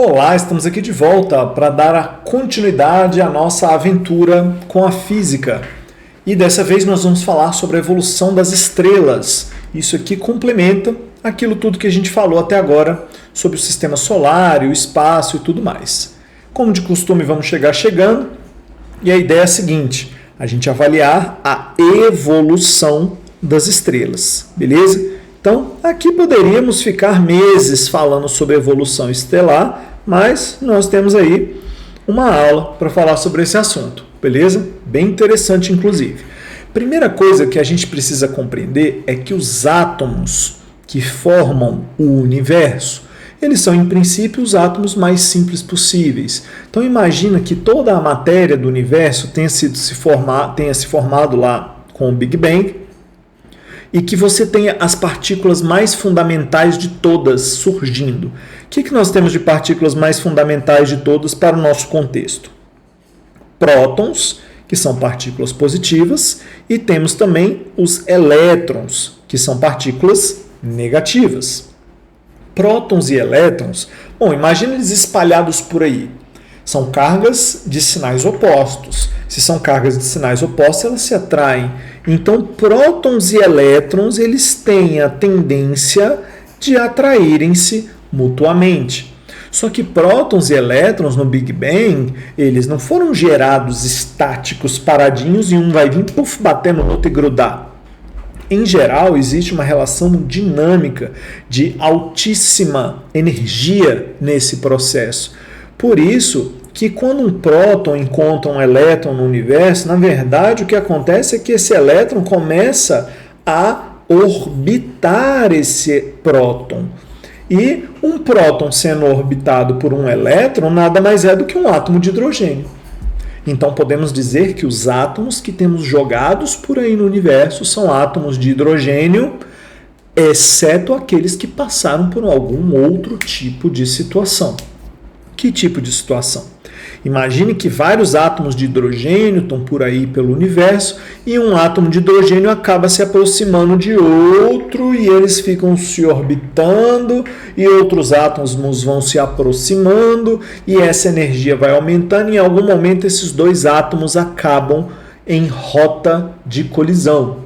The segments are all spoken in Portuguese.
Olá, estamos aqui de volta para dar a continuidade à nossa aventura com a física. E dessa vez nós vamos falar sobre a evolução das estrelas. Isso aqui complementa aquilo tudo que a gente falou até agora sobre o sistema solar, o espaço e tudo mais. Como de costume, vamos chegando. E a ideia é a seguinte, a gente avaliar a evolução das estrelas, beleza? Então, aqui poderíamos ficar meses falando sobre evolução estelar, mas nós temos aí uma aula para falar sobre esse assunto, beleza? Bem interessante, inclusive. Primeira coisa que a gente precisa compreender é que os átomos que formam o universo, eles são, em princípio, os átomos mais simples possíveis. Então, imagina que toda a matéria do universo tenha se formado lá com o Big Bang, e que você tenha as partículas mais fundamentais de todas surgindo. O que nós temos de partículas mais fundamentais de todas para o nosso contexto? Prótons, que são partículas positivas, e temos também os elétrons, que são partículas negativas. Prótons e elétrons, imagina eles espalhados por aí. São cargas de sinais opostos. Se são cargas de sinais opostos, elas se atraem. Então, prótons e elétrons, eles têm a tendência de atraírem-se mutuamente. Só que prótons e elétrons no Big Bang, eles não foram gerados estáticos, paradinhos, e um vai vir, bater no outro e grudar. Em geral, existe uma relação dinâmica de altíssima energia nesse processo. Por isso que quando um próton encontra um elétron no universo, na verdade o que acontece é que esse elétron começa a orbitar esse próton. E um próton sendo orbitado por um elétron nada mais é do que um átomo de hidrogênio. Então podemos dizer que os átomos que temos jogados por aí no universo são átomos de hidrogênio, exceto aqueles que passaram por algum outro tipo de situação. Que tipo de situação? Imagine que vários átomos de hidrogênio estão por aí pelo universo e um átomo de hidrogênio acaba se aproximando de outro e eles ficam se orbitando e outros átomos vão se aproximando e essa energia vai aumentando e em algum momento esses dois átomos acabam em rota de colisão.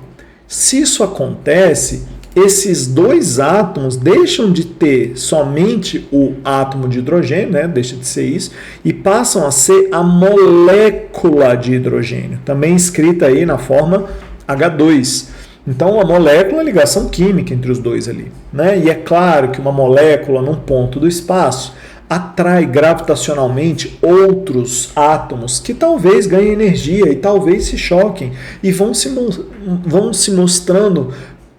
Se isso acontece, esses dois átomos deixam de ter somente o átomo de hidrogênio, deixa de ser isso, e passam a ser a molécula de hidrogênio, também escrita aí na forma H2. Então, a molécula é a ligação química entre os dois ali. E é claro que uma molécula num ponto do espaço atrai gravitacionalmente outros átomos que talvez ganhem energia e talvez se choquem e vão se mostrando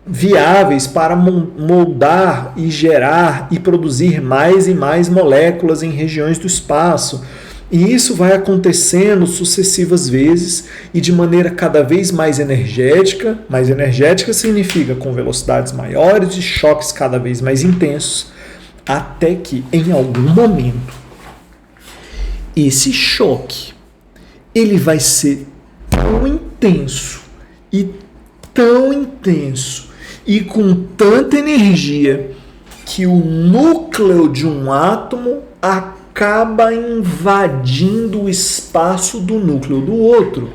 viáveis para moldar e gerar e produzir mais e mais moléculas em regiões do espaço. E isso vai acontecendo sucessivas vezes e de maneira cada vez mais energética. Mais energética significa com velocidades maiores e choques cada vez mais intensos, até que em algum momento esse choque ele vai ser tão intenso e com tanta energia que o núcleo de um átomo acaba invadindo o espaço do núcleo do outro.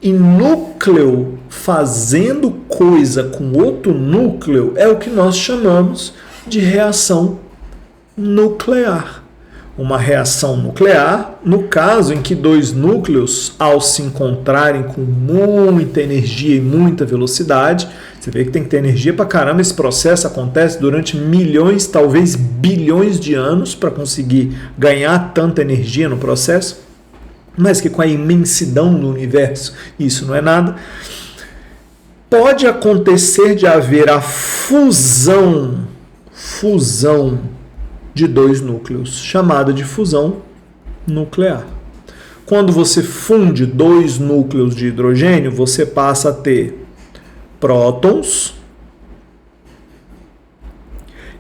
E núcleo fazendo coisa com outro núcleo é o que nós chamamos de reação nuclear. Uma reação nuclear, no caso em que dois núcleos, ao se encontrarem com muita energia e muita velocidade, você vê que tem que ter energia pra caramba, esse processo acontece durante milhões, talvez bilhões de anos para conseguir ganhar tanta energia no processo, mas que com a imensidão do universo isso não é nada. Pode acontecer de haver a fusão de dois núcleos, chamada de fusão nuclear. Quando você funde dois núcleos de hidrogênio, você passa a ter prótons,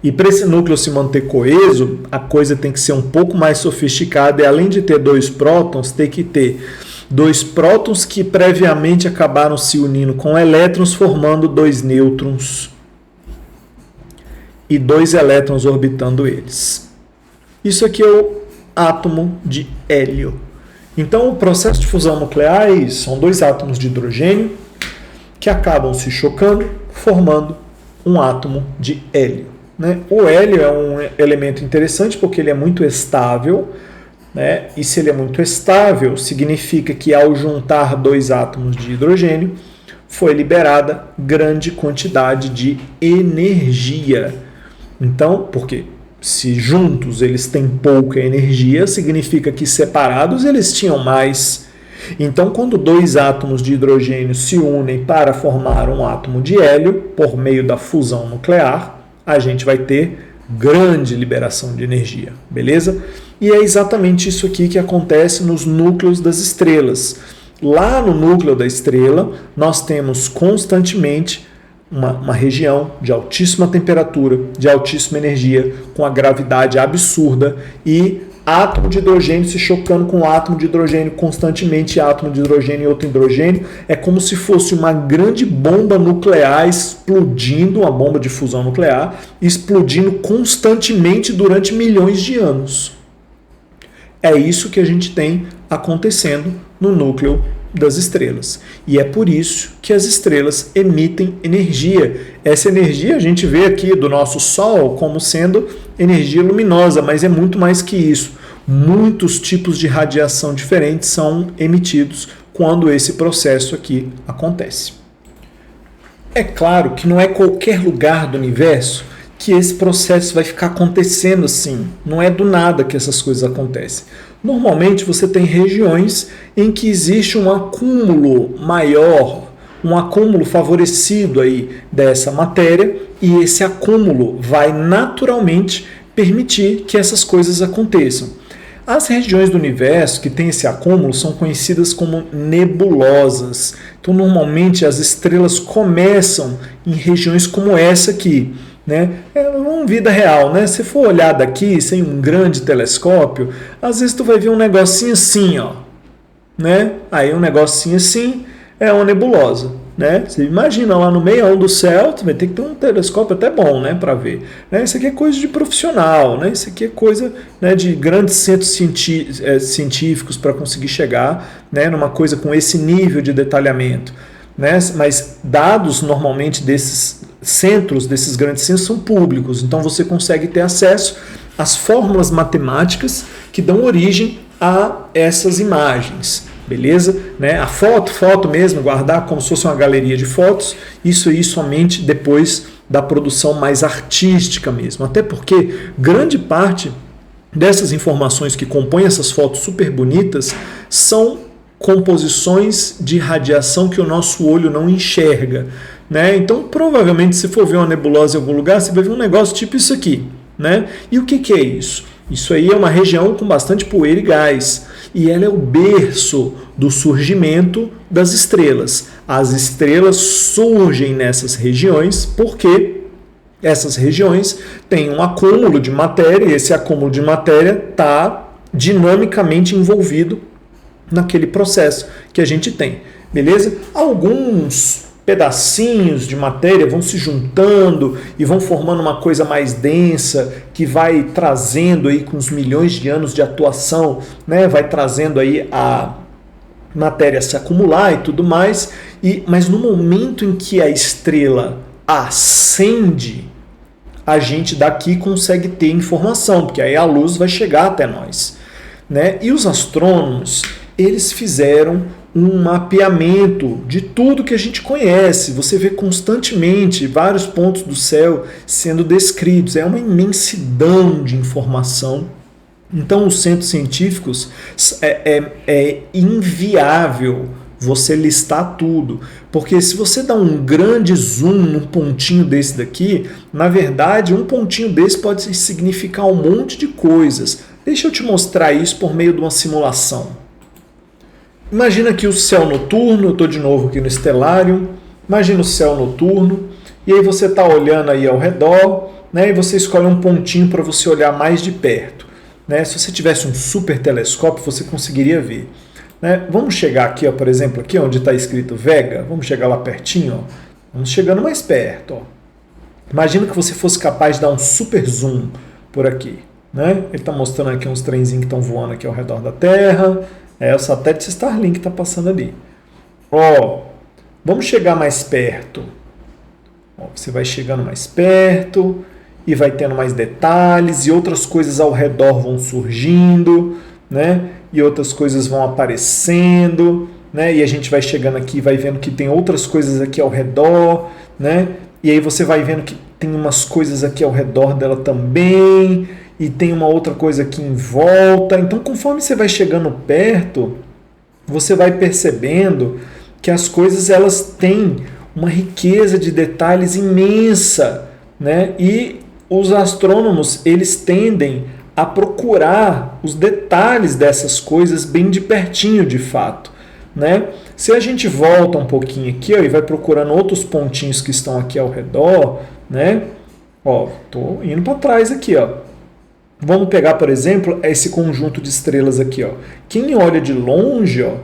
e para esse núcleo se manter coeso, a coisa tem que ser um pouco mais sofisticada, e além de ter dois prótons, tem que ter dois prótons que previamente acabaram se unindo com elétrons, formando dois nêutrons e dois elétrons orbitando eles. Isso aqui é o átomo de hélio. Então, o processo de fusão nuclear é isso. São dois átomos de hidrogênio que acabam se chocando, formando um átomo de hélio. Né? O hélio é um elemento interessante porque ele é muito estável, né? E se ele é muito estável, significa que ao juntar dois átomos de hidrogênio, foi liberada grande quantidade de energia. Então, por quê? Se juntos eles têm pouca energia, significa que separados eles tinham mais. Então, quando dois átomos de hidrogênio se unem para formar um átomo de hélio, por meio da fusão nuclear, a gente vai ter grande liberação de energia, beleza? E é exatamente isso aqui que acontece nos núcleos das estrelas. Lá no núcleo da estrela, nós temos constantemente uma região de altíssima temperatura, de altíssima energia, com a gravidade absurda e átomo de hidrogênio se chocando com átomo de hidrogênio constantemente, átomo de hidrogênio e outro hidrogênio. É como se fosse uma grande bomba nuclear explodindo, uma bomba de fusão nuclear, explodindo constantemente durante milhões de anos. É isso que a gente tem acontecendo no núcleo das estrelas. E é por isso que as estrelas emitem energia. Essa energia a gente vê aqui do nosso Sol como sendo energia luminosa, mas é muito mais que isso. Muitos tipos de radiação diferentes são emitidos quando esse processo aqui acontece. É claro que não é qualquer lugar do universo que esse processo vai ficar acontecendo assim. Não é do nada que essas coisas acontecem. Normalmente você tem regiões em que existe um acúmulo maior, um acúmulo favorecido aí dessa matéria, e esse acúmulo vai naturalmente permitir que essas coisas aconteçam. As regiões do universo que tem esse acúmulo são conhecidas como nebulosas. Então, normalmente as estrelas começam em regiões como essa aqui. Né? É uma vida real, né? Se for olhar daqui sem um grande telescópio, às vezes tu vai ver um negocinho assim, ó, né? Aí um negocinho assim é uma nebulosa, né? Você imagina lá no meião do céu, tu vai ter que ter um telescópio até bom, né, para ver, né? Isso aqui é coisa de profissional, né? Isso aqui é coisa, né, de grandes centros científicos para conseguir chegar, né, numa coisa com esse nível de detalhamento. Né? Mas dados normalmente desses centros, desses grandes centros, são públicos, então você consegue ter acesso às fórmulas matemáticas que dão origem a essas imagens, beleza? Né? A foto mesmo, guardar como se fosse uma galeria de fotos, isso aí somente depois da produção mais artística mesmo, até porque grande parte dessas informações que compõem essas fotos super bonitas são composições de radiação que o nosso olho não enxerga, né? Então, provavelmente, se for ver uma nebulosa em algum lugar, você vai ver um negócio tipo isso aqui, né? E o que é isso? Isso aí é uma região com bastante poeira e gás, e ela é o berço do surgimento das estrelas. As estrelas surgem nessas regiões porque essas regiões têm um acúmulo de matéria, e esse acúmulo de matéria está dinamicamente envolvido naquele processo que a gente tem, beleza? Alguns pedacinhos de matéria vão se juntando e vão formando uma coisa mais densa que vai trazendo aí com os milhões de anos de atuação, né? Vai trazendo aí a matéria se acumular e tudo mais, mas no momento em que a estrela acende, a gente daqui consegue ter informação, porque aí a luz vai chegar até nós, né? E os astrônomos, eles fizeram um mapeamento de tudo que a gente conhece. Você vê constantemente vários pontos do céu sendo descritos. É uma imensidão de informação. Então, os centros científicos é inviável você listar tudo. Porque se você dá um grande zoom num pontinho desse daqui, na verdade, um pontinho desse pode significar um monte de coisas. Deixa eu te mostrar isso por meio de uma simulação. Imagina aqui o céu noturno, eu estou de novo aqui no Stellarium, imagina o céu noturno, e aí você está olhando aí ao redor, né, e você escolhe um pontinho para você olhar mais de perto. Né? Se você tivesse um super telescópio, você conseguiria ver. Né? Vamos chegar aqui, ó, por exemplo, aqui onde está escrito Vega, vamos chegar lá pertinho, ó. Vamos chegando mais perto. Ó. Imagina que você fosse capaz de dar um super zoom por aqui. né? Ele está mostrando aqui uns trenzinhos que estão voando aqui ao redor da Terra. É o satélite Starlink que está passando ali. Ó, vamos chegar mais perto. Ó, você vai chegando mais perto e vai tendo mais detalhes e outras coisas ao redor vão surgindo, né? E outras coisas vão aparecendo, né? E a gente vai chegando aqui e vai vendo que tem outras coisas aqui ao redor, né? E aí você vai vendo que tem umas coisas aqui ao redor dela também, e tem uma outra coisa aqui em volta. Então, conforme você vai chegando perto, você vai percebendo que as coisas elas têm uma riqueza de detalhes imensa, né? E os astrônomos eles tendem a procurar os detalhes dessas coisas bem de pertinho, de fato, né? Se a gente volta um pouquinho aqui, ó, e vai procurando outros pontinhos que estão aqui ao redor, né? Ó, tô indo para trás aqui, ó. Vamos pegar, por exemplo, esse conjunto de estrelas aqui, ó. Quem olha de longe, ó,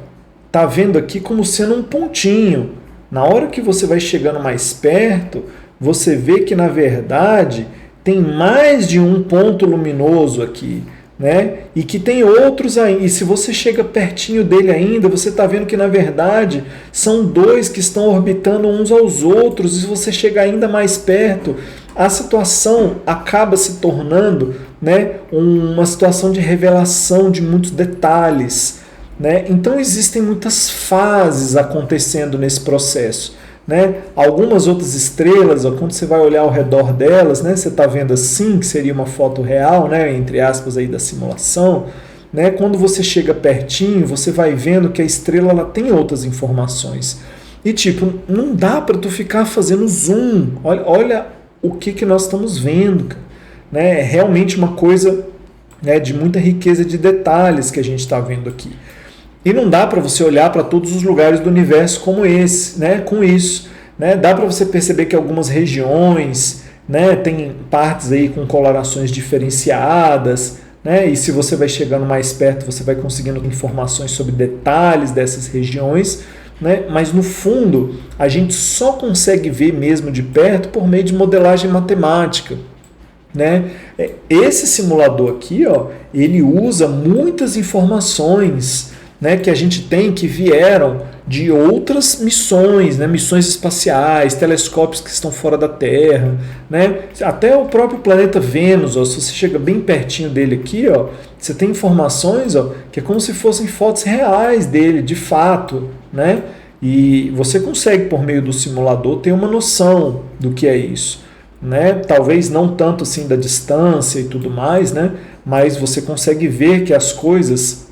tá vendo aqui como sendo um pontinho. Na hora que você vai chegando mais perto, você vê que na verdade tem mais de um ponto luminoso aqui, né? E que tem outros aí. E se você chega pertinho dele ainda, você está vendo que na verdade são dois que estão orbitando uns aos outros. E se você chega ainda mais perto, a situação acaba se tornando, né, uma situação de revelação de muitos detalhes, né? Então existem muitas fases acontecendo nesse processo, né? Algumas outras estrelas, ó, quando você vai olhar ao redor delas, né, você está vendo assim, que seria uma foto real, né, entre aspas, aí, da simulação, né? Quando você chega pertinho, você vai vendo que a estrela ela tem outras informações. E tipo, não dá para tu ficar fazendo zoom. Olha o que nós estamos vendo, cara, né? É realmente uma coisa, né, de muita riqueza de detalhes que a gente está vendo aqui. E não dá para você olhar para todos os lugares do universo como esse, né? Com isso, né? Dá para você perceber que algumas regiões, né, tem partes aí com colorações diferenciadas, né? E se você vai chegando mais perto, você vai conseguindo informações sobre detalhes dessas regiões, né? Mas no fundo, a gente só consegue ver mesmo de perto por meio de modelagem matemática, né? Esse simulador aqui, ó, ele usa muitas informações, né, que a gente tem que vieram de outras missões, né, missões espaciais, telescópios que estão fora da Terra, né, até o próprio planeta Vênus, ó, se você chega bem pertinho dele aqui, ó, você tem informações, ó, que é como se fossem fotos reais dele, de fato, né, e você consegue por meio do simulador ter uma noção do que é isso, né, talvez não tanto assim da distância e tudo mais, né, mas você consegue ver que as coisas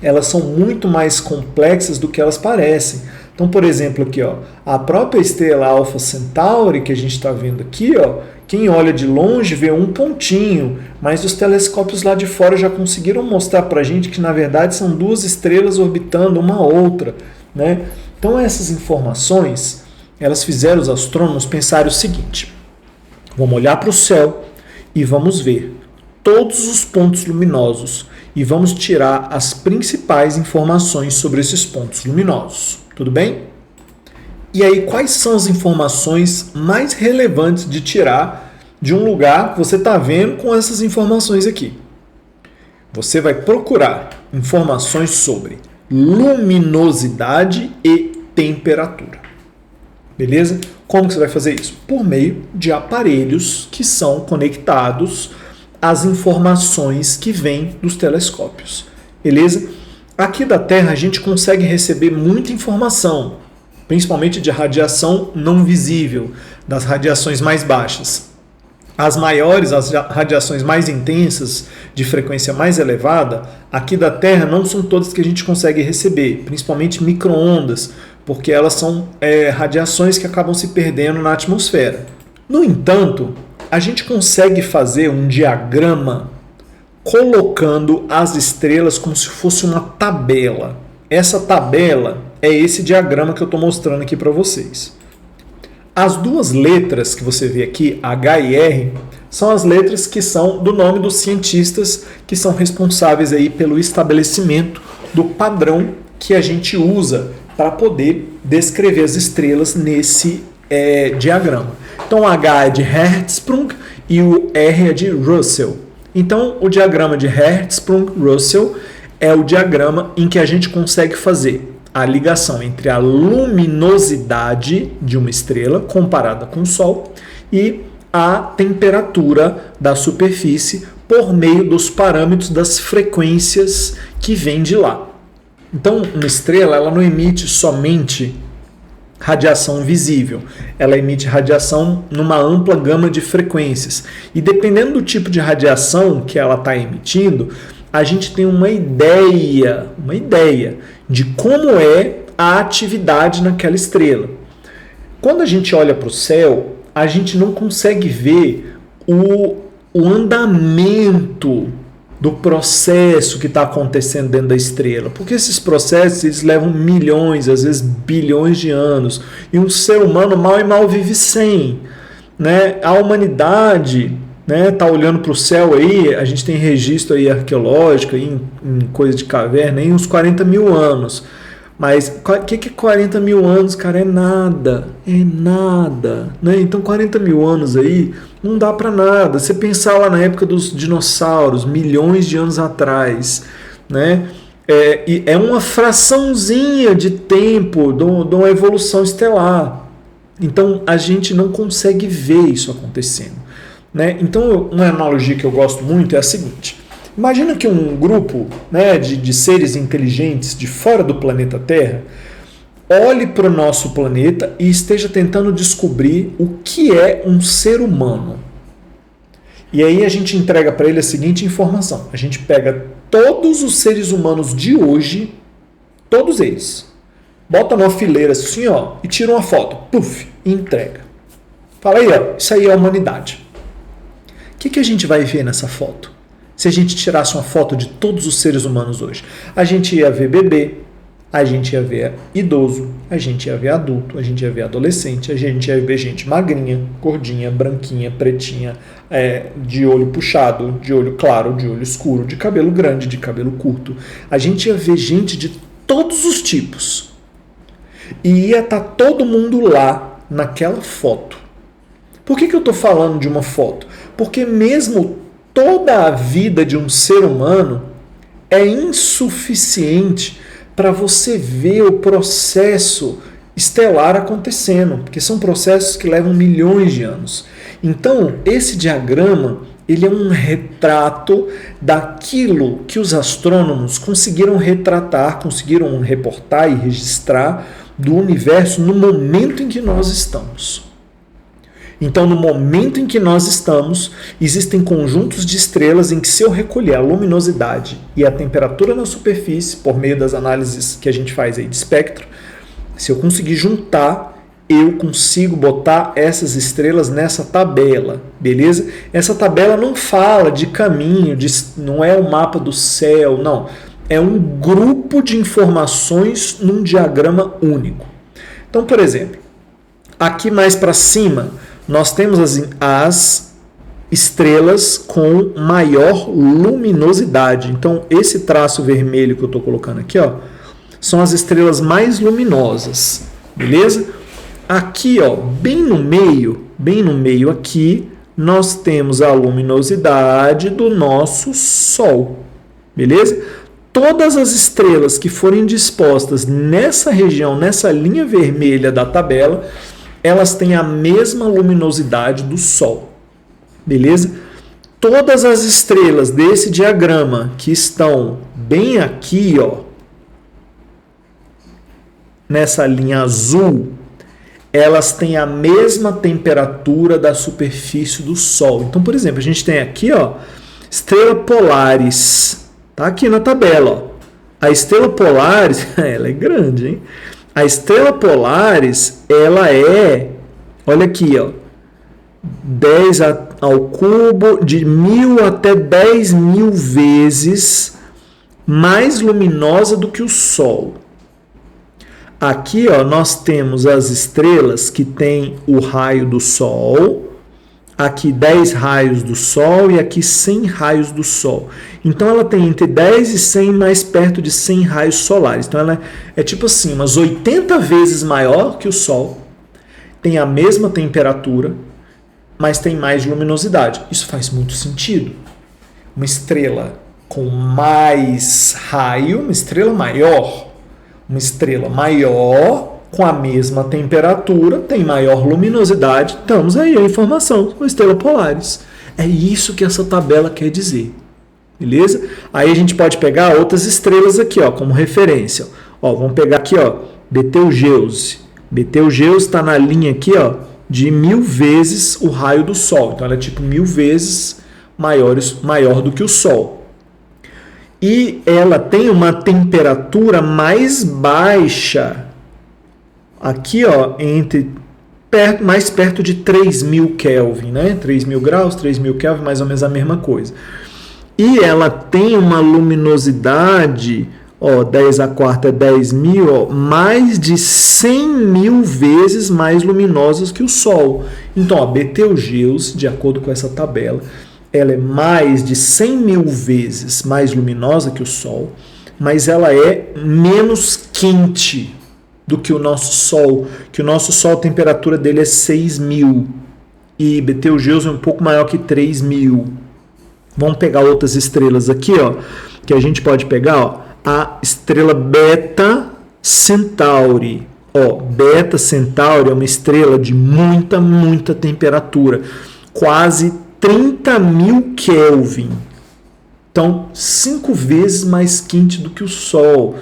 elas são muito mais complexas do que elas parecem. Então, por exemplo, aqui, ó, a própria estrela Alpha Centauri que a gente está vendo aqui, ó, quem olha de longe vê um pontinho, mas os telescópios lá de fora já conseguiram mostrar para a gente que, na verdade, são duas estrelas orbitando uma outra, né? Então, essas informações, elas fizeram os astrônomos pensarem o seguinte: vamos olhar para o céu e vamos ver todos os pontos luminosos e vamos tirar as principais informações sobre esses pontos luminosos. Tudo bem? E aí, quais são as informações mais relevantes de tirar de um lugar que você está vendo com essas informações aqui? Você vai procurar informações sobre luminosidade e temperatura. Beleza? Como que você vai fazer isso? Por meio de aparelhos que são conectados as informações que vêm dos telescópios, beleza? Aqui da Terra a gente consegue receber muita informação, principalmente de radiação não visível, das radiações mais baixas. As maiores, as radiações mais intensas, de frequência mais elevada, aqui da Terra não são todas que a gente consegue receber, principalmente micro-ondas, porque elas são radiações que acabam se perdendo na atmosfera. No entanto, a gente consegue fazer um diagrama colocando as estrelas como se fosse uma tabela. Essa tabela é esse diagrama que eu estou mostrando aqui para vocês. As duas letras que você vê aqui, H e R, são as letras que são do nome dos cientistas que são responsáveis aí pelo estabelecimento do padrão que a gente usa para poder descrever as estrelas nesse diagrama. Então, o H é de Hertzsprung e o R é de Russell. Então, o diagrama de Hertzsprung-Russell é o diagrama em que a gente consegue fazer a ligação entre a luminosidade de uma estrela comparada com o Sol e a temperatura da superfície por meio dos parâmetros das frequências que vêm de lá. Então, uma estrela ela não emite somente radiação visível, ela emite radiação numa ampla gama de frequências. E dependendo do tipo de radiação que ela está emitindo, a gente tem uma ideia de como é a atividade naquela estrela. Quando a gente olha para o céu, a gente não consegue ver o andamento do processo que está acontecendo dentro da estrela, porque esses processos eles levam milhões, às vezes bilhões de anos, e um ser humano mal e mal vive sem, né? A humanidade, né, tá olhando para o céu aí, a gente tem registro aí arqueológico aí em coisa de caverna, em uns 40 mil anos. Mas o que é 40 mil anos, cara? É nada, né? Então 40 mil anos aí não dá para nada. Você pensar lá na época dos dinossauros, milhões de anos atrás, né? É uma fraçãozinha de tempo de uma evolução estelar. Então a gente não consegue ver isso acontecendo, né? Então uma analogia que eu gosto muito é a seguinte. Imagina que um grupo, né, de seres inteligentes de fora do planeta Terra olhe para o nosso planeta e esteja tentando descobrir o que é um ser humano. E aí a gente entrega para ele a seguinte informação. A gente pega todos os seres humanos de hoje, todos eles, bota numa fileira assim, ó, e tira uma foto, puf, e entrega. Fala aí, ó, isso aí é a humanidade. O que a gente vai ver nessa foto? Se a gente tirasse uma foto de todos os seres humanos hoje, a gente ia ver bebê, a gente ia ver idoso, a gente ia ver adulto, a gente ia ver adolescente, a gente ia ver gente magrinha, gordinha, branquinha, pretinha, de olho puxado, de olho claro, de olho escuro, de cabelo grande, de cabelo curto. A gente ia ver gente de todos os tipos. E ia estar todo mundo lá naquela foto. Por que eu estou falando de uma foto? Porque mesmo toda a vida de um ser humano é insuficiente para você ver o processo estelar acontecendo, porque são processos que levam milhões de anos. Então, esse diagrama, ele é um retrato daquilo que os astrônomos conseguiram retratar, conseguiram reportar e registrar do universo no momento em que nós estamos. Então, no momento em que nós estamos, existem conjuntos de estrelas em que, se eu recolher a luminosidade e a temperatura na superfície, por meio das análises que a gente faz aí de espectro, se eu conseguir juntar, eu consigo botar essas estrelas nessa tabela, beleza? Essa tabela não fala de caminho, não é o mapa do céu, não. É um grupo de informações num diagrama único. Então, por exemplo, aqui mais para cima, nós temos as estrelas com maior luminosidade. Então, esse traço vermelho que eu estou colocando aqui, ó, são as estrelas mais luminosas, beleza? Aqui, ó, bem no meio aqui, nós temos a luminosidade do nosso Sol, beleza? Todas as estrelas que forem dispostas nessa região, nessa linha vermelha da tabela, elas têm a mesma luminosidade do Sol, beleza? Todas as estrelas desse diagrama que estão bem aqui, ó, nessa linha azul, elas têm a mesma temperatura da superfície do Sol. Então, por exemplo, a gente tem aqui, ó, estrela Polaris, tá aqui na tabela, ó. A estrela Polaris, ela é grande, hein? A estrela Polaris, ela é, olha aqui, ó, 10 ao cubo, de 1000 até 10.000 vezes mais luminosa do que o Sol. Aqui, ó, nós temos as estrelas que têm o raio do Sol, aqui 10 raios do Sol e aqui 100 raios do Sol. Então ela tem entre 10 e 100, mais perto de 100 raios solares. Então ela é tipo assim, umas 80 vezes maior que o Sol, tem a mesma temperatura, mas tem mais luminosidade. Isso faz muito sentido. uma estrela com mais raio, uma estrela maior com a mesma temperatura, tem maior luminosidade, estamos aí a informação, com estrela Polaris. É isso que essa tabela quer dizer. Beleza? Aí a gente pode pegar outras estrelas aqui, ó, como referência. Ó, vamos pegar aqui, ó, Betelgeuse. Betelgeuse está na linha aqui, ó, de 1000 vezes o raio do Sol. Então ela é tipo 1000 vezes maior do que o Sol. E ela tem uma temperatura mais baixa, aqui, ó, mais perto de 3000 Kelvin, né? 3000 graus, 3000 Kelvin, mais ou menos a mesma coisa. E ela tem uma luminosidade, ó, 10 a quarta é 10.000, ó, mais de 100.000 vezes mais luminosas que o Sol. Então, a Betelgeuse, de acordo com essa tabela, ela é mais de 100.000 vezes mais luminosa que o Sol, mas ela é menos quente do que o nosso Sol, que o nosso Sol, a temperatura dele é 6.000 e Betelgeuse é um pouco maior que 3.000. Vamos pegar outras estrelas aqui, ó, que a gente pode pegar, ó, a estrela Beta Centauri. Ó, Beta Centauri é uma estrela de muita temperatura, quase 30.000 Kelvin. Então, 5 vezes mais quente do que o Sol.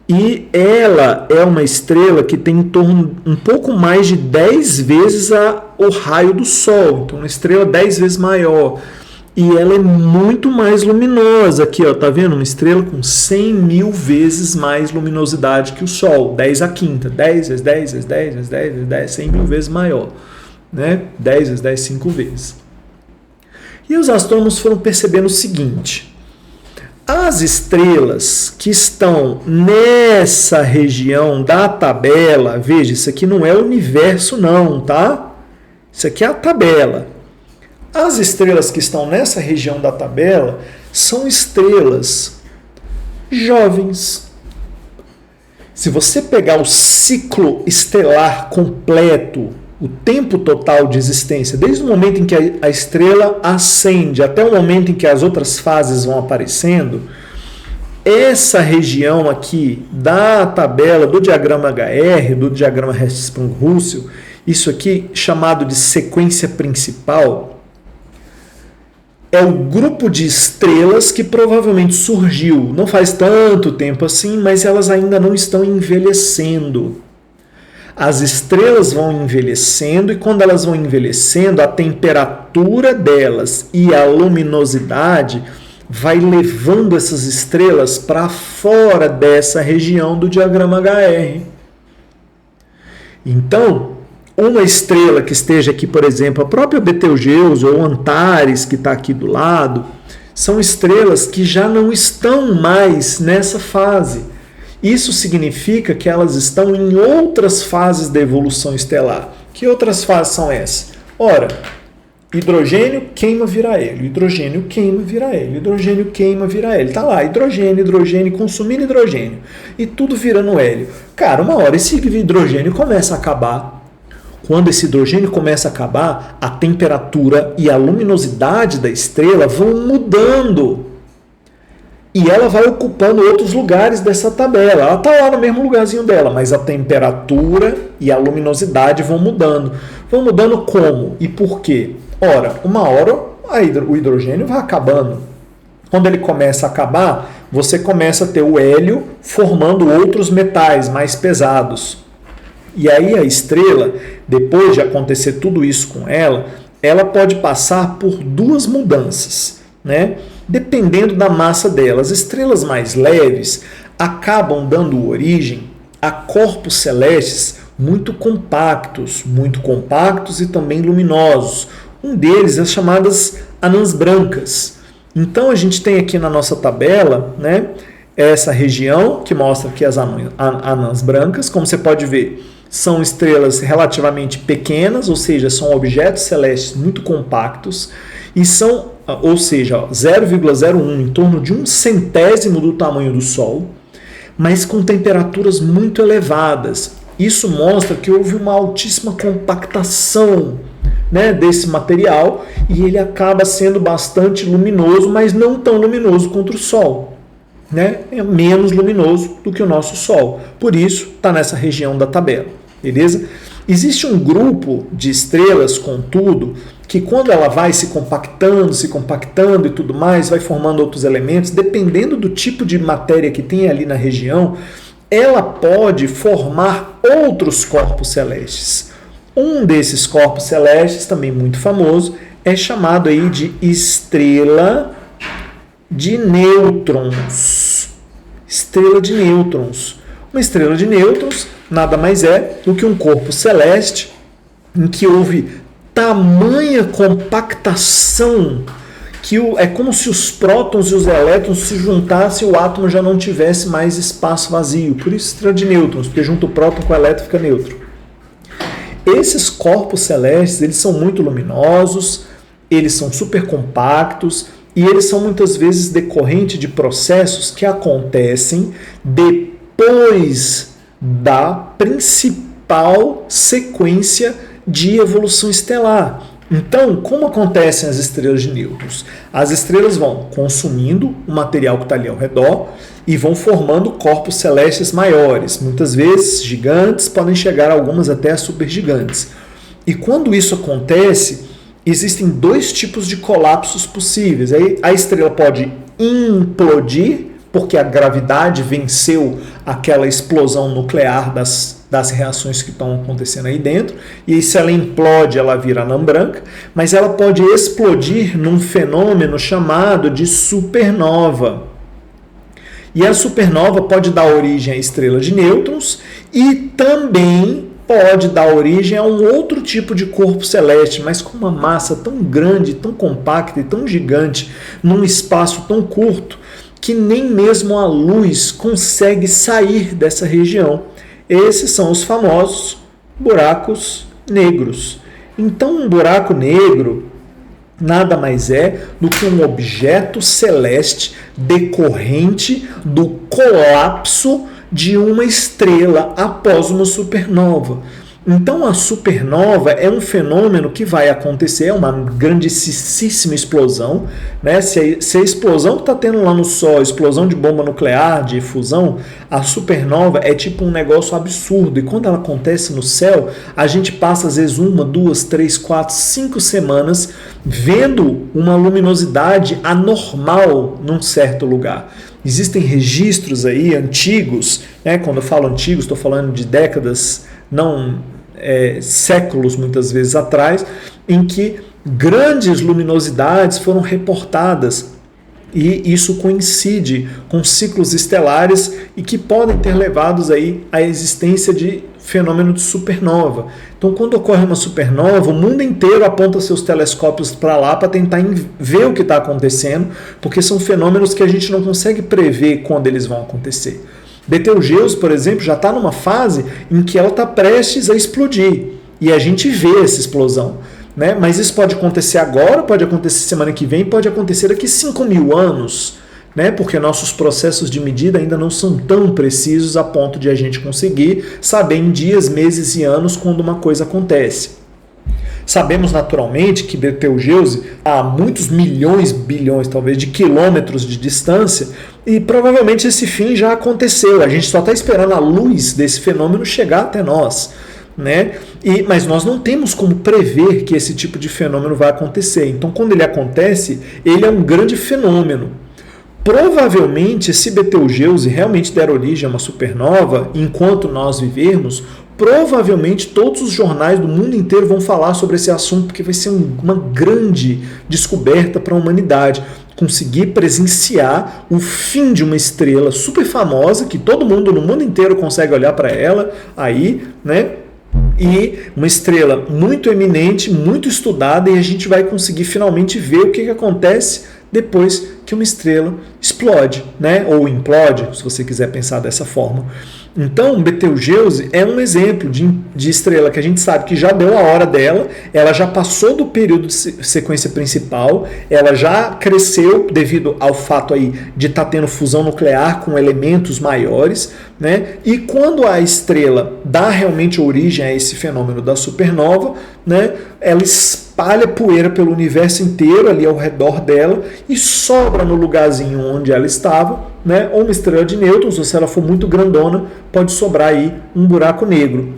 E ela é uma estrela que tem em torno um pouco mais de 10 vezes o raio do Sol. Então, uma estrela 10 vezes maior. E ela é muito mais luminosa. Aqui, ó, tá vendo? Uma estrela com 100.000 vezes mais luminosidade que o Sol. 10 a quinta. 10 vezes 10 vezes 10 vezes 10 vezes 10, 100.000 vezes maior. Né? 10 vezes 10, 5 vezes. E os astrônomos foram percebendo o seguinte: as estrelas que estão nessa região da tabela, veja, isso aqui não é o universo não, tá? Isso aqui é a tabela. As estrelas que estão nessa região da tabela são estrelas jovens. Se você pegar o ciclo estelar completo, o tempo total de existência, desde o momento em que a estrela ascende até o momento em que as outras fases vão aparecendo, essa região aqui da tabela do diagrama HR, do diagrama Hertzsprung-Russell, isso aqui chamado de sequência principal, é o grupo de estrelas que provavelmente surgiu não faz tanto tempo assim, mas elas ainda não estão envelhecendo. As estrelas vão envelhecendo e quando elas vão envelhecendo, a temperatura delas e a luminosidade vai levando essas estrelas para fora dessa região do diagrama HR. Então, uma estrela que esteja aqui, por exemplo, a própria Betelgeuse ou Antares, que está aqui do lado, são estrelas que já não estão mais nessa fase. Isso significa que elas estão em outras fases da evolução estelar. Que outras fases são essas? Ora, hidrogênio queima, vira hélio. Hidrogênio queima, vira hélio. Hidrogênio queima, vira hélio. Está lá, hidrogênio, consumindo hidrogênio. E tudo virando hélio. Cara, uma hora esse hidrogênio começa a acabar. Quando esse hidrogênio começa a acabar, a temperatura e a luminosidade da estrela vão mudando. E ela vai ocupando outros lugares dessa tabela. Ela está lá no mesmo lugarzinho dela, mas a temperatura e a luminosidade vão mudando. Vão mudando como e por quê? Ora, uma hora o hidrogênio vai acabando. Quando ele começa a acabar, você começa a ter o hélio formando outros metais mais pesados. E aí a estrela, depois de acontecer tudo isso com ela, ela pode passar por duas mudanças, né? Dependendo da massa dela. As estrelas mais leves acabam dando origem a corpos celestes muito compactos e também luminosos. Um deles é as chamadas anãs brancas. Então a gente tem aqui na nossa tabela, né, essa região que mostra aqui as anãs brancas. Como você pode ver, são estrelas relativamente pequenas, ou seja, são objetos celestes muito compactos e são, ou seja, 0,01, em torno de 1/100º do tamanho do Sol, mas com temperaturas muito elevadas. Isso mostra que houve uma altíssima compactação né, desse material, e ele acaba sendo bastante luminoso, mas não tão luminoso quanto o Sol. Né? É menos luminoso do que o nosso Sol. Por isso, está nessa região da tabela. Beleza? Existe um grupo de estrelas, contudo, que quando ela vai se compactando e tudo mais, vai formando outros elementos, dependendo do tipo de matéria que tem ali na região, ela pode formar outros corpos celestes. Um desses corpos celestes, também muito famoso, é chamado aí de estrela de nêutrons. Estrela de nêutrons. Uma estrela de nêutrons nada mais é do que um corpo celeste em que houve tamanha compactação que é como se os prótons e os elétrons se juntassem e o átomo já não tivesse mais espaço vazio. Por isso estrela de nêutrons, porque junta o próton com o elétron fica neutro. Esses corpos celestes, eles são muito luminosos, eles são super compactos e eles são muitas vezes decorrentes de processos que acontecem depois da principal sequência de evolução estelar. Então, como acontecem as estrelas de nêutrons? As estrelas vão consumindo o material que está ali ao redor e vão formando corpos celestes maiores, muitas vezes gigantes, podem chegar algumas até a supergigantes. E quando isso acontece, existem dois tipos de colapsos possíveis. Aí a estrela pode implodir, porque a gravidade venceu aquela explosão nuclear das reações que estão acontecendo aí dentro, e aí, se ela implode, ela vira anã branca, mas ela pode explodir num fenômeno chamado de supernova. E a supernova pode dar origem a estrela de nêutrons e também pode dar origem a um outro tipo de corpo celeste, mas com uma massa tão grande, tão compacta e tão gigante, num espaço tão curto, que nem mesmo a luz consegue sair dessa região. Esses são os famosos buracos negros. Então, um buraco negro nada mais é do que um objeto celeste decorrente do colapso de uma estrela após uma supernova. Então, a supernova é um fenômeno que vai acontecer, é uma grandíssima explosão, né? Se a explosão que está tendo lá no Sol, explosão de bomba nuclear, de fusão, a supernova é tipo um negócio absurdo. E quando ela acontece no céu, a gente passa às vezes 1, 2, 3, 4, 5 semanas vendo uma luminosidade anormal num certo lugar. Existem registros aí antigos, né? Quando eu falo antigos, estou falando de décadas, não séculos muitas vezes atrás, em que grandes luminosidades foram reportadas, e isso coincide com ciclos estelares e que podem ter levado aí à existência de fenômeno de supernova. Então, quando ocorre uma supernova, o mundo inteiro aponta seus telescópios para lá para tentar ver o que está acontecendo, porque são fenômenos que a gente não consegue prever quando eles vão acontecer. Betelgeuse, por exemplo, já está numa fase em que ela está prestes a explodir. E a gente vê essa explosão. Né? Mas isso pode acontecer agora, pode acontecer semana que vem, pode acontecer daqui 5.000 anos. Né? Porque nossos processos de medida ainda não são tão precisos a ponto de a gente conseguir saber em dias, meses e anos quando uma coisa acontece. Sabemos naturalmente que Betelgeuse há muitos milhões, bilhões talvez, de quilômetros de distância e provavelmente esse fim já aconteceu. A gente só está esperando a luz desse fenômeno chegar até nós. Né? Mas nós não temos como prever que esse tipo de fenômeno vai acontecer. Então, quando ele acontece, ele é um grande fenômeno. Provavelmente, se Betelgeuse realmente der origem a uma supernova, enquanto nós vivermos, provavelmente todos os jornais do mundo inteiro vão falar sobre esse assunto, porque vai ser uma grande descoberta para a humanidade. Conseguir presenciar o fim de uma estrela super famosa, que todo mundo no mundo inteiro consegue olhar para ela, aí, né? E uma estrela muito eminente, muito estudada, e a gente vai conseguir finalmente ver o que acontece depois que uma estrela explode, né? Ou implode, se você quiser pensar dessa forma. Então, Betelgeuse é um exemplo de estrela que a gente sabe que já deu a hora dela, ela já passou do período de sequência principal, ela já cresceu devido ao fato aí de estar tendo fusão nuclear com elementos maiores, né? E quando a estrela dá realmente origem a esse fenômeno da supernova, né, ela espalha poeira pelo universo inteiro ali ao redor dela e sobra no lugarzinho onde ela estava, né, ou uma estrela de nêutrons, ou se ela for muito grandona, pode sobrar aí um buraco negro.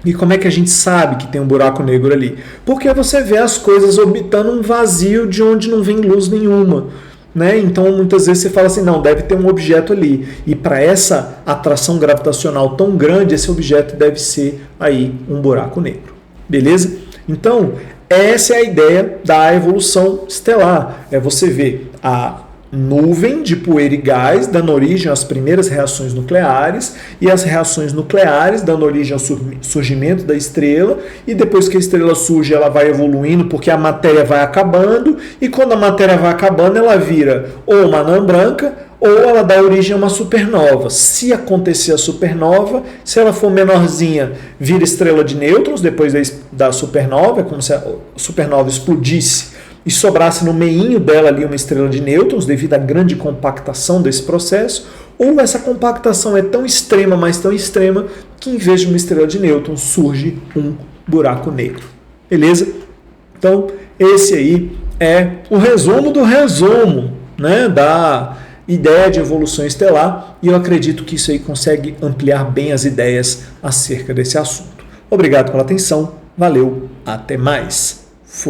E como é que a gente sabe que tem um buraco negro ali? Porque você vê as coisas orbitando um vazio de onde não vem luz nenhuma. Né? Então muitas vezes você fala assim, não, deve ter um objeto ali. E para essa atração gravitacional tão grande, esse objeto deve ser aí um buraco negro. Beleza? Então, essa é a ideia da evolução estelar. É você ver a nuvem de poeira e gás dando origem às primeiras reações nucleares e as reações nucleares dando origem ao surgimento da estrela, e depois que a estrela surge ela vai evoluindo porque a matéria vai acabando, e quando a matéria vai acabando ela vira ou uma anã branca ou ela dá origem a uma supernova. Se acontecer a supernova, se ela for menorzinha, vira estrela de nêutrons depois da supernova, é como se a supernova explodisse e sobrasse no meinho dela ali uma estrela de nêutrons devido à grande compactação desse processo, ou essa compactação é tão extrema, mas tão extrema, que em vez de uma estrela de nêutrons surge um buraco negro. Beleza? Então, esse aí é o resumo do resumo, né, da ideia de evolução estelar, e eu acredito que isso aí consegue ampliar bem as ideias acerca desse assunto. Obrigado pela atenção, valeu, até mais, fui!